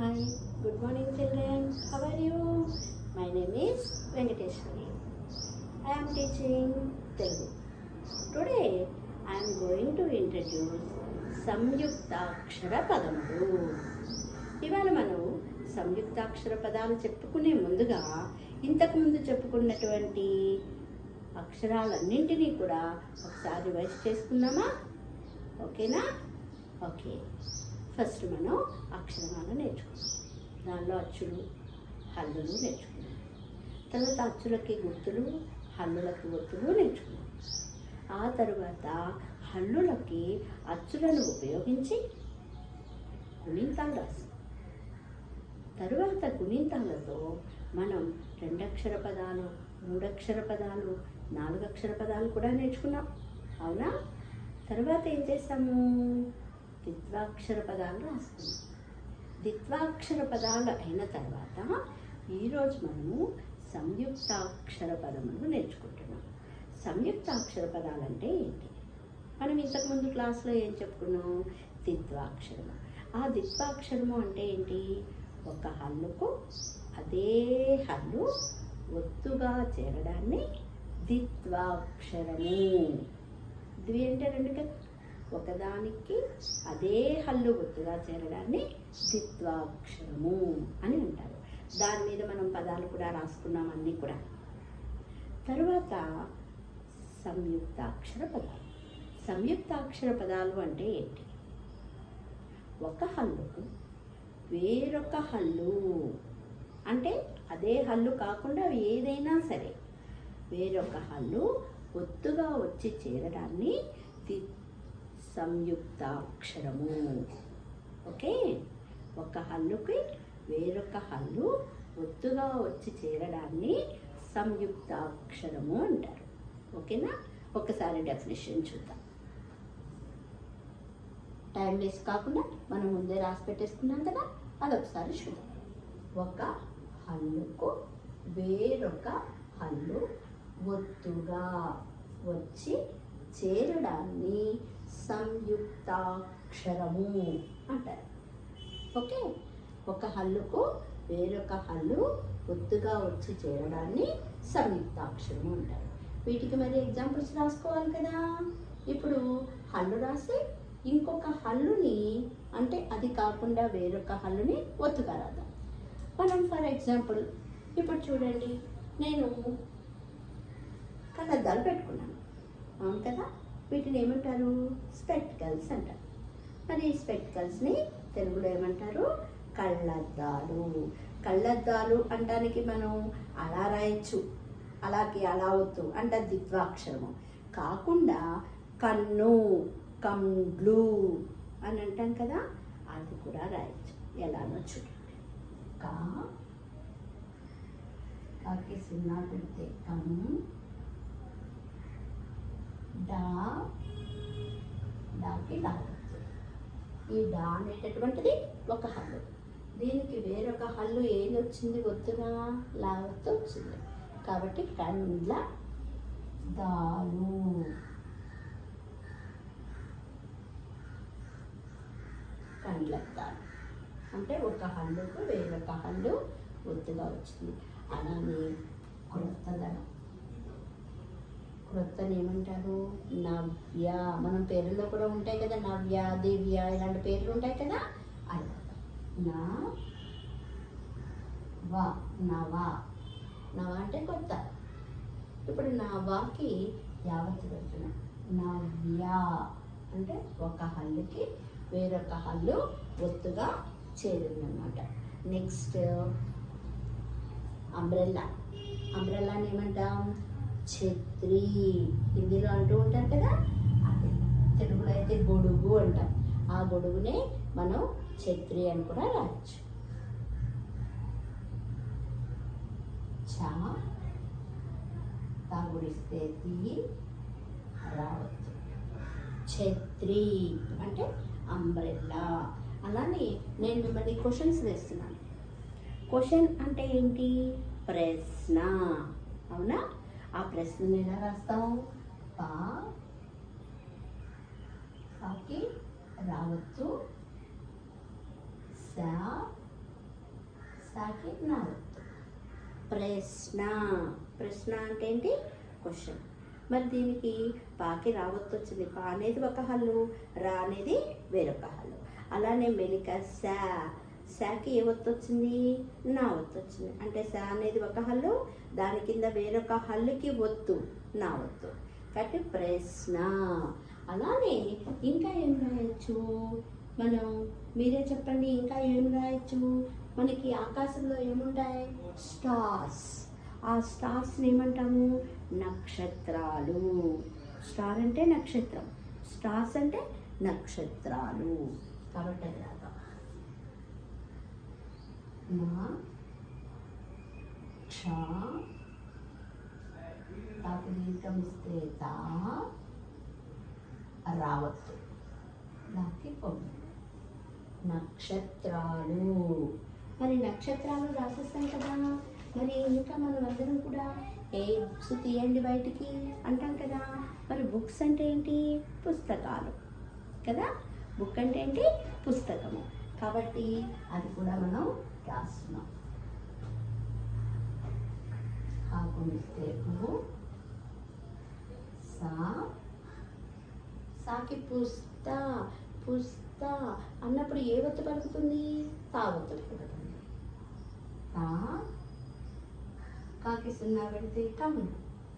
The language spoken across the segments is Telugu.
Hi, good morning children. How are you? My name is Venkateshwari. I am teaching Telugu. Today I am going to introduce సంయుక్తాక్షర పదములు. ఇవాళ మనం సంయుక్తాక్షర పదాలు చెప్పుకునే ముందుగా ఇంతకుముందు చెప్పుకున్నటువంటి అక్షరాలన్నింటినీ కూడా ఒకసారి రివైజ్ చేసుకుందామా? ఓకేనా? ఓకే. ఫస్ట్ మనం అక్షరమాల నేర్చుకున్నాం. దానిలో అచ్చులు హల్లులు నేర్చుకున్నాం. తర్వాత అచ్చులకి గుర్తులు హల్లులకి గుర్తులు నేర్చుకున్నాం. ఆ తర్వాత హల్లులకి అచ్చులను ఉపయోగించి గుణింతాలు రాసాం. తరువాత గుణింతాలతో మనం 2 అక్షర పదాలు, 3 అక్షర పదాలు, 4 అక్షర పదాలు కూడా నేర్చుకున్నాం. అవునా? తర్వాత ఏం చేసాము? ద్విత్వాక్షర పదాలు రాసుకున్నాం. ద్విత్వాక్షర పదాలు అయిన తర్వాత ఈరోజు మనము సంయుక్తాక్షర పదములు నేర్చుకుంటున్నాం. సంయుక్తాక్షర పదాలు అంటే ఏంటి? మనం ఇంతకుముందు క్లాస్లో ఏం చెప్పుకున్నాం? ద్విత్వాక్షరము. ఆ ద్విత్వాక్షరము అంటే ఏంటి? ఒక హల్లుకు అదే హల్లు ఒత్తుగా చేరడాన్ని ద్విత్వాక్షరము. ద్వి అంటే 2 కదా, ఒకదానికి అదే హల్లు ఒత్తుగా చేరడాన్ని ద్విత్వాక్షరము అని అంటారు. దాని మీద మనం పదాలు కూడా రాసుకున్నాం అన్నీ కూడా. తర్వాత సంయుక్తాక్షర పదాలు. సంయుక్తాక్షర పదాలు అంటే ఏంటి? ఒక హల్లుకు వేరొక హల్లు, అంటే అదే హల్లు కాకుండా ఏదైనా సరే వేరొక హల్లు ఒత్తుగా వచ్చి చేరడాన్ని సంయుక్తాక్షరము. ఓకే. ఒక హల్లుకి వేరొక హల్లు ఒత్తుగా వచ్చి చేరడాన్ని సంయుక్తాక్షరము అంటారు. ఓకేనా? ఒకసారి డెఫినేషన్ చూద్దాం. టైం వేస్ట్ కాకుండా మనం ముందే రాసి పెట్టేసుకున్నాం కదా, అదొకసారి చూద్దాం. ఒక హల్లుకు వేరొక హల్లు ఒత్తుగా వచ్చి చేరడాన్ని సంయుక్తాక్షరము అంటారు. ఓకే. ఒక హల్లుకు వేరొక హల్లు ఒత్తుగా వచ్చి చేరడాన్ని సంయుక్తాక్షరము అంటారు. వీటికి మరి ఎగ్జాంపుల్స్ రాసుకోవాలి కదా. ఇప్పుడు హల్లు రాసి ఇంకొక హల్లుని, అంటే అది కాకుండా వేరొక హల్లుని ఒత్తుగా రాద్దాం. మనం ఫర్ ఎగ్జాంపుల్ ఇప్పుడు చూడండి, నేను కళ్ళద్దాలు పెట్టుకున్నాను. అవును కదా? వీటిని ఏమంటారు? స్పెక్టికల్స్ అంటారు. మరి ఈ స్పెక్టికల్స్ని తెలుగులో ఏమంటారు? కళ్ళద్దాలు. కళ్ళద్దాలు అంటానికి మనం అలా రాయొచ్చు, అలాగే అలా వద్దు అంటే ద్విత్వాక్షరము కాకుండా కన్ను, కండ్లు అని అంటాం కదా, అది కూడా రాయొచ్చు. ఎలానో చూడండి. కాకి సున్నా పెడితే కం, డాకి డా. ఈ డా అనేటటువంటిది ఒక హల్లు. దీనికి వేరొక హల్లు ఏది వచ్చింది? ఒత్తుగా లావత్తు వచ్చింది. కాబట్టి కండ్ల దాలు. కండ్లద్దాలు అంటే ఒక హల్లుకు వేరొక హల్లు ఒత్తుగా వచ్చింది. అలానే క్రొత్తదనం. క్రొత్తని ఏమంటారు? నవ్య. మనం పేర్లలో కూడా ఉంటాయి కదా, నవ్య, దివ్య, ఇలాంటి పేర్లు ఉంటాయి కదా, అలా నవ. నవ అంటే కొత్త. ఇప్పుడు నవకి యావత్తు పెడుతున్నా. నవ్య అంటే ఒక హల్లుకి వేరొక హల్లు ఒత్తుగా చేరిందన్నమాట. Next umbrella. అంబ్రెల్లాని ఏమంటాం? ఛత్రి. హిందీలో అంటూ ఉంటారు కదా, అదే. తెలుగులో అయితే గొడుగు అంటాం. ఆ గొడుగునే మనం ఛత్రి అని కూడా రాయొచ్చు. తాగుడిస్తే తీ రావచ్చు. ఛత్రి అంటే అంబ్రెల్లా. అలానే నేను మిమ్మల్ని క్వశ్చన్స్ వేస్తున్నాను. క్వశ్చన్ అంటే ఏంటి? ప్రశ్న. అవునా? ఆ ప్రశ్నను ఎలా రాస్తాం? పాకి రావచ్చు, సాకి నా ఒత్తు. ప్రశ్న. ప్రశ్న అంటే ఏంటి? క్వశ్చన్. మరి దీనికి పాకి రావత్తు వచ్చింది. పా అనేది ఒక హల్లు, రా అనేది వేరొక హల్లు. అలానే మెలిక శా. శాకి ఏ ఒత్తు వచ్చింది? నా ఒత్తు వచ్చింది. అంటే శా అనేది ఒక హల్లు, దాని కింద వేరొక హల్లుకి ఒత్తు, నా ఒత్తు. కాబట్టి ప్రశ్న. అలానే ఇంకా ఏం రాయొచ్చు మనం? మీరే చెప్పండి, ఇంకా ఏం రాయొచ్చు? మనకి ఆకాశంలో ఏముంటాయి? స్టార్స్. ఆ స్టార్స్ని ఏమంటాము? నక్షత్రాలు. స్టార్ అంటే నక్షత్రం, స్టార్స్ అంటే నక్షత్రాలు. కాబట్టి అది రాగా నా క్ష తాకు దీర్ఘం ఇస్తే తా రావత్తు. దానికి పొందు. నక్షత్రాలు. మరి నక్షత్రాలు రాసేస్తాం కదా. మరి ఇంకా మనం అందరం కూడా ఏ బుక్స్ తీయండి బయటికి అంటాం కదా. మరి బుక్స్ అంటే ఏంటి? పుస్తకాలు కదా. బుక్ అంటే ఏంటి? పుస్తకము. కాబట్టి అది కూడా మనం రాస్తున్నాం. కాకుమిస్తే సా. సాకి పుస్త. పుస్త అన్నప్పుడు ఏ ఒత్తు పలుకుతుంది? తా ఒత్తు పలుకుతుంది. తా. కాకి సున్నా పెడితే కమ్.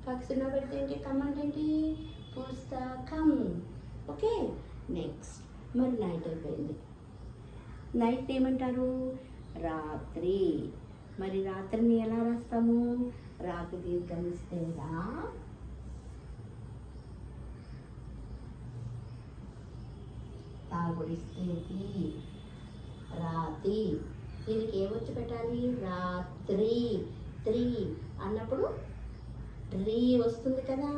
కాకి సున్నా పెడితే ఏంటి? కమ్ అంటే ఏంటి? పుస్తకం. ఓకే. నెక్స్ట్ మరి నైట్ అయిపోయింది. నైట్ ఏమంటారు? రాత్రి. మరి రాత్రిని ఎలా రాస్తాము? రాకి దీర్ఘం ఇస్తే రా, తాగుడిస్తే తీ, రాతి. దీనికి ఏమొచ్చి పెట్టాలి? రాత్రి. త్రీ అన్నప్పుడు ట్రీ వస్తుంది కదా,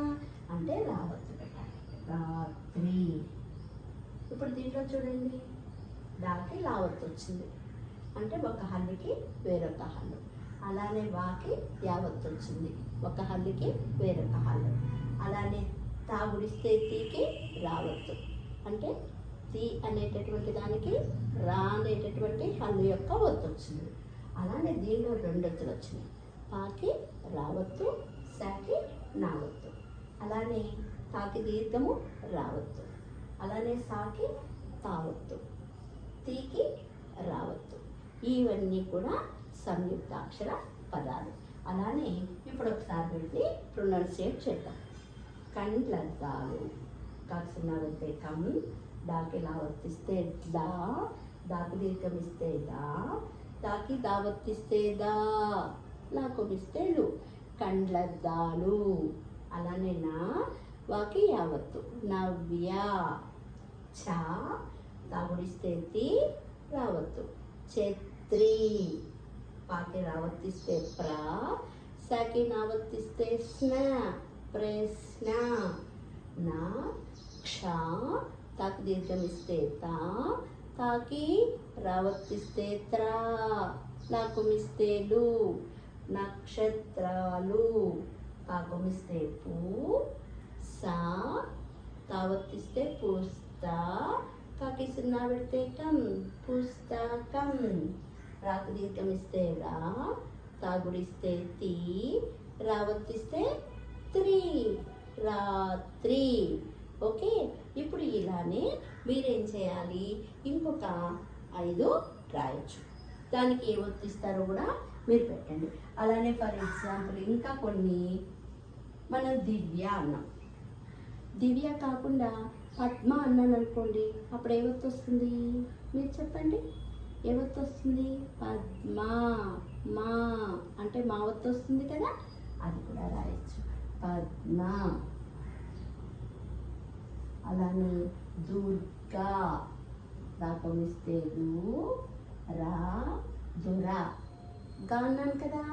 అంటే రావచ్చు పెట్టాలి. రాత్రి. ఇప్పుడు దీంట్లో చూడండి, దాకి లావత్తు వచ్చింది, అంటే ఒక హల్లుకి వేరొక హల్లు. అలానే వాకి యావత్తు వచ్చింది, ఒక హల్లుకి వేరొక హల్లు. అలానే తాగుడిస్తే తీకి రావత్తు, అంటే తీ అనేటటువంటి దానికి రా అనేటటువంటి హల్లు యొక్క ఒత్తు వచ్చింది. అలానే దీనిలో రెండు ఒత్తులు వచ్చినాయి. పాకి రావత్తు, శాకి నావత్తు. అలానే తాకి దీర్ఘము రావత్తు, అలానే సాకి తావత్తు, తీకి రావత్తు. ఇవన్నీ కూడా సంయుక్తాక్షర పదాలు. అలానే ఇప్పుడు ఒకసారి వెళ్ళి ప్రొనౌన్సియేట్ చేద్దాం. కండ్లద్దాలు. కాల్సిన వెళ్తే కమ్, దాకి లావర్తిస్తే దా, దాకి దీర్ఘం ఇస్తే దా, దాకి దావత్తిస్తే దా, లాకొమిస్తే లు. కండ్లద్దాలు. అలానే నా, వాకి యావత్తు. నవ్య. చ, తాగుడిస్తే తి, రావత్తు. ఛత్రి. పాకి రావత్తిస్తే ప్ర, సాకి నావత్తిస్తే స్న, ప్రశ్న. నా, క్ష, తాకి దీర్ఘం ఇస్తే తా, తాకి రావత్తిస్తే త్రా, లాకుమిస్తే లు. నక్షత్రాలు. కాకుమిస్తే పూ, సా, తావత్తిస్తే పుస్తా, కాకి సున్నా పెడితే కం, పుస్తకం. రాకు దీర్ఘం ఇస్తే రా, తాగుడిస్తే తీ, రావత్తిస్తే త్రీ, రాత్రి. ఓకే. ఇప్పుడు ఇలానే మీరేం చేయాలి? ఇంకొక 5 రాయొచ్చు. దానికి ఏ ఒత్తిస్తారో కూడా మీరు పెట్టండి. అలానే ఫర్ ఎగ్జాంపుల్ ఇంకా కొన్ని, మనం దివ్య అన్నాం. దివ్య కాకుండా పద్మ అన్నాను అనుకోండి, అప్పుడు ఏ ఒత్తు వస్తుంది? మీరు చెప్పండి, ఏ ఒత్తు వస్తుంది? పద్మ. మా అంటే మా ఒత్తు వస్తుంది కదా, అది కూడా రాయొచ్చు. పద్మ. అలానే దుర్గా. దాకమిస్తే దు, రా, దురా. గా అన్నాను కదా,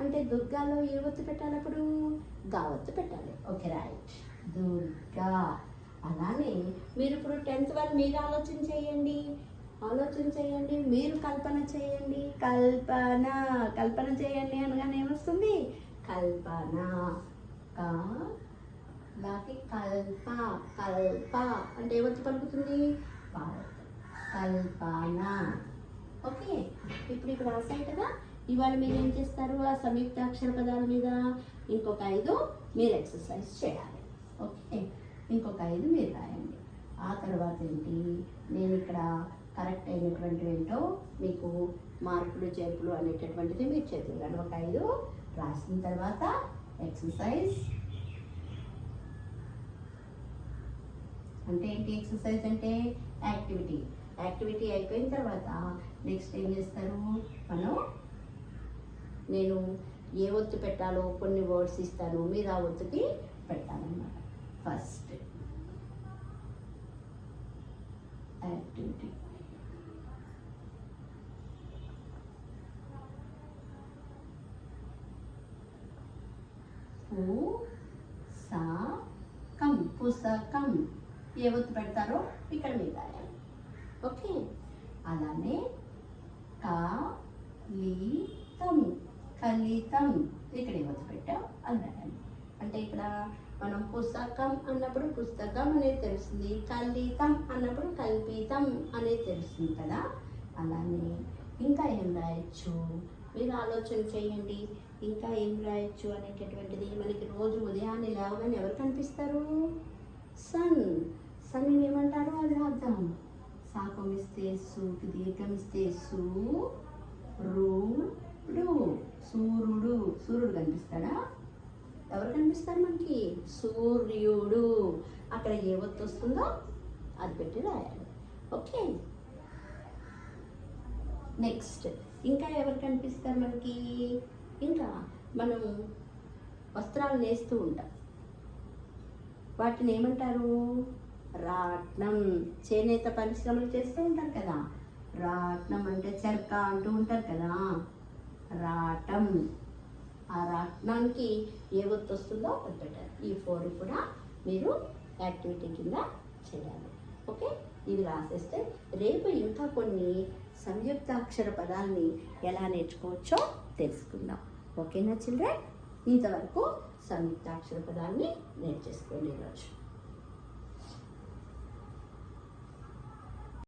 అంటే దుర్గాలో ఏ ఒత్తు పెట్టాలి? అప్పుడు గా ఒత్తు పెట్టాలి. Okay, right. దుర్గా. అలానే మీరు ఇప్పుడు 10th వరకు మీరు ఆలోచన చేయండి, మీరు కల్పన చేయండి. కల్పన. కల్పన చేయండి అనగానే ఏమొస్తుంది? కల్పన. దాకి కల్ప. కల్ప అంటే ఏమొచ్చి పలుకుతుంది? కల్పన. ఓకే. ఇప్పుడు ఇక్కడ రాశాయి కదా, ఇవాళ మీరు ఏం చేస్తారు, ఆ సంయుక్తాక్షర పదాల మీద ఇంకొక 5 మీరు ఎక్సర్సైజ్ చేయాలి. ఓకే, ఇంకొక 5 మీరు రాయండి. ఆ తర్వాత ఏంటి, నేను ఇక్కడ కరెక్ట్ అయినటువంటి ఏంటో మీకు మార్పులు చేర్పులు అనేటటువంటిది మీరు చేతులు ఒక 5 రాసిన తర్వాత ఎక్సర్సైజ్ అంటే ఏంటి, ఎక్సర్సైజ్ అంటే యాక్టివిటీ. యాక్టివిటీ అయిపోయిన తర్వాత నెక్స్ట్ ఏం చేస్తారు, నేను ఏ ఒత్తు పెట్టాలో కొన్ని వర్డ్స్ ఇస్తాను, మీరు ఆ ఒత్తుకి పెట్టాలన్నమాట. ఫస్ట్ యాక్టివిటీ, పుస్తకం, పుస్తకం ఏ ఒత్తు పెడతారో ఇక్కడ మీరు రాయాలి. ఓకే, అలానే కలితం, కలితం ఇక్కడ ఏ ఒత్తు పెట్టాం అది రాయాలి. అంటే ఇక్కడ మనం పుస్తకం అన్నప్పుడు పుస్తకం అనేది తెలుస్తుంది, కలితం అన్నప్పుడు కల్పితం అనేది తెలుస్తుంది కదా. అలానే ఇంకా ఏం రాయొచ్చు మీరు ఆలోచన చేయండి, ఇంకా ఏం రాయొచ్చు అనేటటువంటిది. మనకి రోజు ఉదయాన్నే లేవగానే ఎవరు కనిపిస్తారు, సన్. సన్ ఏమంటారు అది రాద్దాం. సాకమిస్తే సుకి దీర్ఘమిస్తే సు, రుడు, సూర్యుడు. సూర్యుడు కనిపిస్తాడా, ఎవరు కనిపిస్తారు మనకి, సూర్యుడు. అక్కడ ఏ ఒత్తు వస్తుందో అది పెట్టి రాయాలి. ఓకే, నెక్స్ట్ ఇంకా ఎవరు కనిపిస్తారు మనకి, ఇంకా మనం వస్త్రాలు నేస్తూ ఉంటాం, వాటిని ఏమంటారు, రాట్నం. చేనేత పరిశ్రమలు చేస్తూ ఉంటారు కదా, రాట్నం అంటే చెరక అంటూ ఉంటారు కదా, రాటం. ఆ రాట్నానికి ఏ ఒత్తు వస్తుందో అది పెట్టాలి. ఈ 4 కూడా మీరు యాక్టివిటీ కింద చేయాలి. ఓకే, ఇవి రాసేస్తే రేపు ఇంకా కొన్ని సంయుక్తాక్షర పదాలని ఎలా నేర్చుకోవచ్చో తెలుసుకుందాం. ఓకేనా చిల్డ్రన్, ఇంతవరకు సంయుక్తాక్షర పదాన్ని నేర్చేసుకోండి ఈరోజు.